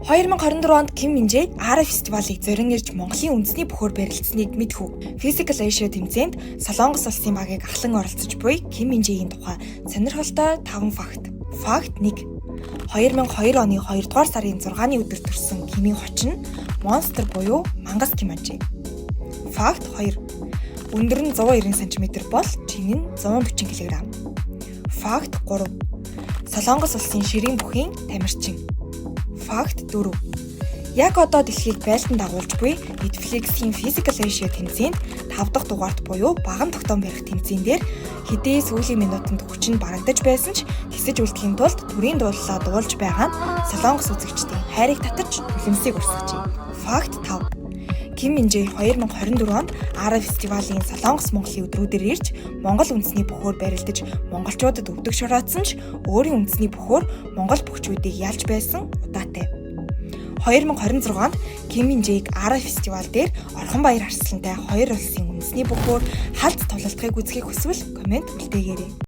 2024 онд Ким Минжээ Ара фестивалыг зорин ирж Монголын үндэсний бөхөр барилдсныг мэдхүү. Physical Asia тэмцээнд Солонгос улсын багийг ахлан оролцож буй Ким Минжээгийн тухай сонирхолтой 5 факт. Факт 1. 2002 оны 2 дугаар сарын 6-ны өдөр төрсөн Кимийн хоч нь Monster буюу мангас Ким ажээ. Факт 2. Өндөр нь 190 см бол чинь нь 140 кг. Факт 3. Солонгос улсын ширийн бүхийн тамирчин. Факт 4. Яг одоо дэлхийг байлдан дагуулж буй Netflix-ийн Physical Asia тэмцээнд 5 дахь дугаарт буюу баган тогтоом барих тэмцээн дээр хэдий сүүлийн минутанд хүчин барагдаж байсан ч тэсэж үлдэхийн тулд төрийн дуулалаа дуулж байгаа нь Солонгос үзэгчдийн хайрыг татарч үлэмсийг урсгажээ. Факт 5. Ким Минжээ 2024 онд Ара фестивалийн Солонгос Монголын өдрүүдээр ирж Монгол үндэсний бөхөр барилдаж монголчуудад өвдөг шураацсан ч өөрийн үндэсний бөхөр Монгол бөхчүүдийг ялж байсан удаатай. 2026 онд Ким Минжээг Ара фестивал дээр Орхон баяр арслантай хоёр улсын үндэсний бөхөр халд тулалдахыг үзэхийг хүсвэл комент үлдээгээрэй.